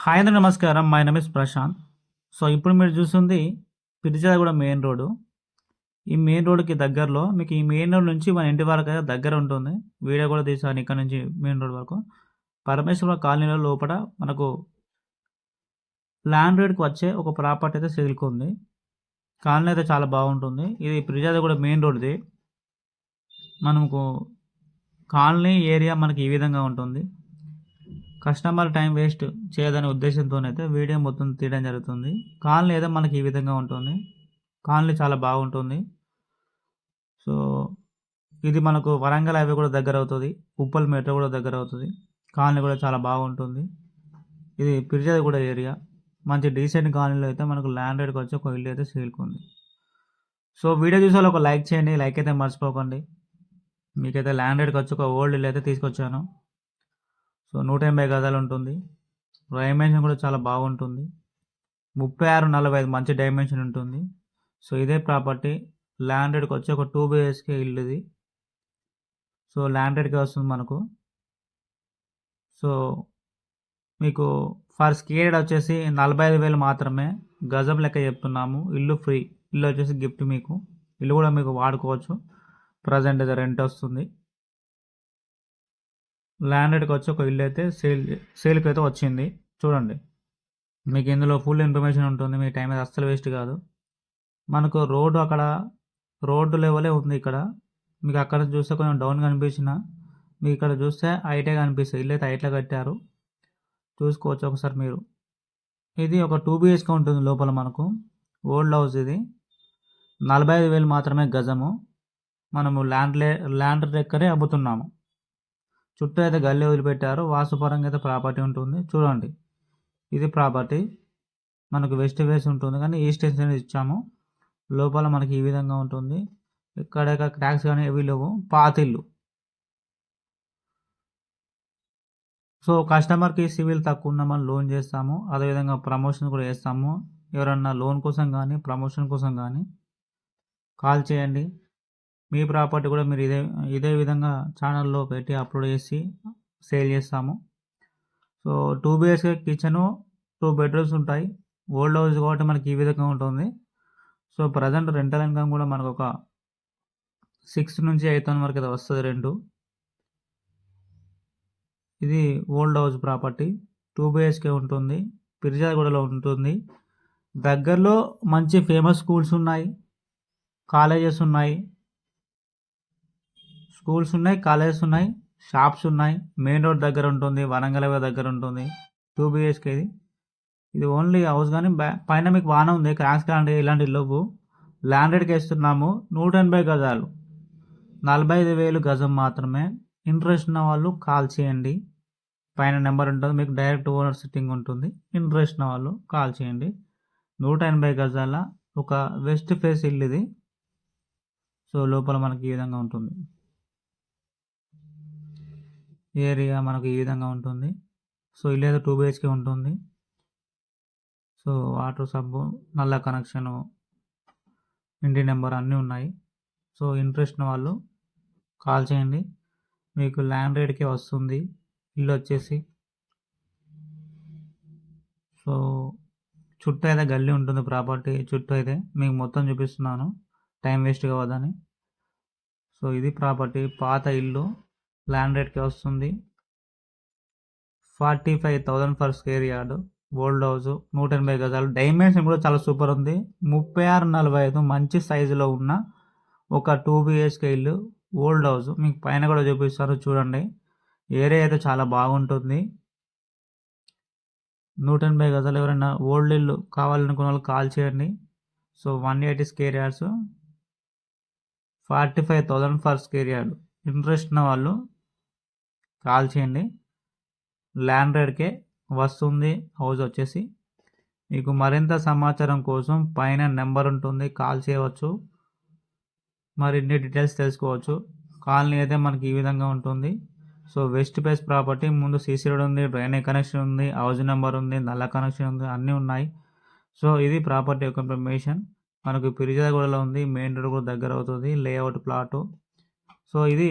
Hi అందరికీ నమస్కారం. My name is Prashanth. So, ఇప్పుడు మీరు చూస్తుంది పిరిజాదగూడ మెయిన్ రోడ్డు. ఈ మెయిన్ రోడ్డుకి దగ్గరలో మీకు ఈ మెయిన్ రోడ్ నుంచి మన ఇంటి వరకైతే దగ్గర ఉంటుంది. వీడియో కూడా తీశాను ఇక్కడ నుంచి మెయిన్ రోడ్ వరకు. పరమేశ్వర కాలనీలో లోపల మనకు ల్యాండ్ రేట్‌కి వచ్చే ఒక ప్రాపర్టీ అయితే సేల్‌కుంది. కాలనీ అయితే చాలా బాగుంటుంది. ఇది పిరిజాదగూడ మెయిన్ రోడ్‌ది. మనకు కాలనీ ఏరియా మనకి ఈ విధంగా ఉంటుంది. కస్టమర్ టైం వేస్ట్ చేయదనే ఉద్దేశంతోనైతే వీడియో మొత్తం తీయడం జరుగుతుంది. కాలనీ అయితే మనకి ఈ విధంగా ఉంటుంది. కాలనీ చాలా బాగుంటుంది. సో, ఇది మనకు వరంగల్ హైవే కూడా దగ్గర అవుతుంది. ఉప్పల్ మెట్రో కూడా దగ్గర అవుతుంది. కాలనీ కూడా చాలా బాగుంటుంది. ఇది పిరిజాదగూడ ఏరియా. మంచి డీసెంట్ కాలనీలో అయితే మనకు ల్యాండ్ రేట్‌కి వచ్చి ఒక ఇల్లు అయితే సేల్‌కుంది. సో, వీడియో చూసే వాళ్ళు ఒక లైక్ చేయండి. లైక్ అయితే మర్చిపోకండి. మీకైతే ల్యాండ్ రేట్‌కి వచ్చి ఒక ఓల్డ్ ఇల్లు అయితే తీసుకొచ్చాను. సో, 180 గజాలు ఉంటుంది. డైమెన్షన్ కూడా చాలా బాగుంటుంది. 36, 45 మంచి డైమెన్షన్ ఉంటుంది. సో, ఇదే ప్రాపర్టీ ల్యాండ్ రేట్‌కి వచ్చి ఒక 2 BHK ఇల్లు ఇది. సో, ల్యాండ్ రేట్‌కే వస్తుంది మనకు. సో, మీకు ఫర్ స్క్వేర్ యార్డ్ వచ్చేసి 45,000 మాత్రమే. గజం లెక్క చెప్తున్నాము. ఇల్లు ఫ్రీ. ఇల్లు వచ్చేసి గిఫ్ట్ మీకు. ఇల్లు కూడా మీకు వాడుకోవచ్చు. ప్రజెంట్ అయితే రెంట్ వస్తుంది. ల్యాండ్ రేట్‌కి వచ్చి ఒక ఇల్లు అయితే సేల్‌కి అయితే వచ్చింది. చూడండి. మీకు ఇందులో ఫుల్ ఇన్ఫర్మేషన్ ఉంటుంది. మీ టైం అయితే అస్సలు వేస్ట్ కాదు. మనకు రోడ్డు అక్కడ రోడ్డు లెవెలే ఉంది ఇక్కడ. మీకు అక్కడ చూస్తే కొంచెం డౌన్ కనిపించినా మీకు ఇక్కడ చూస్తే హైటే కనిపిస్తుంది. ఇల్లు అయితే హైట్లో కట్టారు. చూసుకోవచ్చు ఒకసారి మీరు. ఇది ఒక 2 BHK ఉంటుంది లోపల మనకు. ఓల్డ్ హౌస్ ఇది. 45,000 మాత్రమే గజము. మనము ల్యాండ్ దగ్గరే అమ్ముతున్నాము. చుట్టూ అయితే గల్లీ వదిలిపెట్టారు. వాస్తుపరంగా అయితే ప్రాపర్టీ ఉంటుంది. చూడండి. ఇది ప్రాపర్టీ. మనకు వెస్ట్ ఫేస్ ఉంటుంది కానీ ఈస్ట్ ఫేస్ అనేది ఇచ్చాము. లోపల మనకి ఈ విధంగా ఉంటుంది. ఇక్కడ ట్యాక్స్ కానీ ఏవి లేవు. పాతిల్లు. సో, కస్టమర్కి సివిల్ తక్కువ ఉన్న మనం లోన్ చేస్తాము. అదేవిధంగా ప్రమోషన్ కూడా చేస్తాము. ఎవరన్నా లోన్ కోసం కానీ ప్రమోషన్ కోసం కానీ కాల్ చేయండి. మీ ప్రాపర్టీ కూడా మీరు ఇదే విధంగా ఛానల్లో పెట్టి అప్లోడ్ చేసి సేల్ చేస్తాము. సో, 2 BHK కిచెను, 2 బెడ్రూమ్స్ ఉంటాయి. ఓల్డ్ హౌస్ కాబట్టి మనకి ఈ విధంగా ఉంటుంది. సో, ప్రజెంట్ రెంటల్ ఇన్కమ్ కూడా మనకు ఒక 6 నుంచి 8,000 వరకు అయితే వస్తుంది రెంటు. ఇది ఓల్డ్ హౌస్ ప్రాపర్టీ. 2 BHK ఉంటుంది. పిరిజాదగూడలో ఉంటుంది. దగ్గరలో మంచి ఫేమస్ స్కూల్స్ ఉన్నాయి. కాలేజెస్ ఉన్నాయి. స్కూల్స్ ఉన్నాయి, కాలేజెస్ ఉన్నాయి, షాప్స్ ఉన్నాయి. మెయిన్ రోడ్ దగ్గర ఉంటుంది. వరంగల్ హైవే దగ్గర ఉంటుంది. 2 BHK ఇది. ఇది ఓన్లీ హౌస్ కానీ పైన మీకు వాన ఉంది. క్రాక్స్ లాంటి ఇలాంటి లేవు. ల్యాండ్ రేట్‌కి ఇస్తున్నాము. 180 గజాలు. 45,000 గజం మాత్రమే. ఇంట్రెస్ట్ ఉన్న వాళ్ళు కాల్ చేయండి. పైన నెంబర్ ఉంటుంది. మీకు డైరెక్ట్ ఓనర్ సిట్టింగ్ ఉంటుంది. ఇంట్రెస్ట్ ఉన్న వాళ్ళు కాల్ చేయండి. 180 గజాల ఒక వెస్ట్ ఫేస్ ఇల్లు ఇది. సో, లోపల మనకి ఈ విధంగా ఉంటుంది. ఏరియా మనకు ఈ విధంగా ఉంటుంది. సో, ఇల్లు అయితే 2 BHK ఉంటుంది. సో, వాటర్ సబ్బు, నల్ల కనెక్షను, ఇంటి నెంబర్ అన్నీ ఉన్నాయి. సో, ఇంట్రెస్ట్ ఉన్న వాళ్ళు కాల్ చేయండి. మీకు ల్యాండ్ రేట్‌కే వస్తుంది. ఇల్లు వచ్చేసి. సో, చుట్టూ అయితే గల్లీ ఉంటుంది ప్రాపర్టీ చుట్టూ అయితే. మీకు మొత్తం చూపిస్తున్నాను. టైం వేస్ట్ కావద్దని. సో, ఇది ప్రాపర్టీ. పాత ఇల్లు. ల్యాండ్ రేట్‌కే వస్తుంది. 45,000 per square yard. Old house. 180 గజాలు. డైమెన్షన్ కూడా చాలా సూపర్ ఉంది. 36, 45 మంచి సైజులో ఉన్న ఒక 2 BHK ఇల్లు. Old house. మీకు పైన కూడా చూపిస్తారు చూడండి. ఏరియా అయితే చాలా బాగుంటుంది. 180 గజాలు. ఎవరైనా ఓల్డ్ ఇల్లు కావాలనుకున్న వాళ్ళు కాల్ చేయండి. So, 180 square yards. 45,000 per square yard. Interest ఉన్న వాళ్ళు కాల్ చేయండి. ల్యాండ్ రేట్‌కే వస్తుంది హౌస్ వచ్చేసి. మీకు మరింత సమాచారం కోసం పైన నెంబర్ ఉంటుంది. కాల్ చేయవచ్చు. మరిన్ని డీటెయిల్స్ తెలుసుకోవచ్చు. కాలనీ అయితే మనకి ఈ విధంగా ఉంటుంది. So, west face property. ముందు సీసీ రోడ్ ఉంది. డ్రైనేజ్ కనెక్షన్ ఉంది. హౌస్ నెంబర్ ఉంది. నల్ల కనెక్షన్ ఉంది. అన్నీ ఉన్నాయి. సో, ఇది ప్రాపర్టీ యొక్క ఇన్ఫర్మేషన్. మనకు పిరిజాదగూడలో ఉంది. మెయిన్ రోడ్ కూడా దగ్గర అవుతుంది. Layout plot. సో, ఇది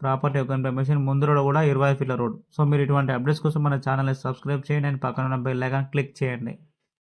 ప్రాపర్టీ యొక్క ఇన్ఫర్మేషన్, ముందు రోడ్ కూడా 25 ఫీట్ల రోడ్. సో మీరు ఇటువంటి అప్డేట్స్ కోసం మన ఛానల్ని సబ్స్క్రైబ్ చేయండి అండ్ పక్కన ఉన్న బెల్ ఐకాన్ క్లిక్ చేయండి.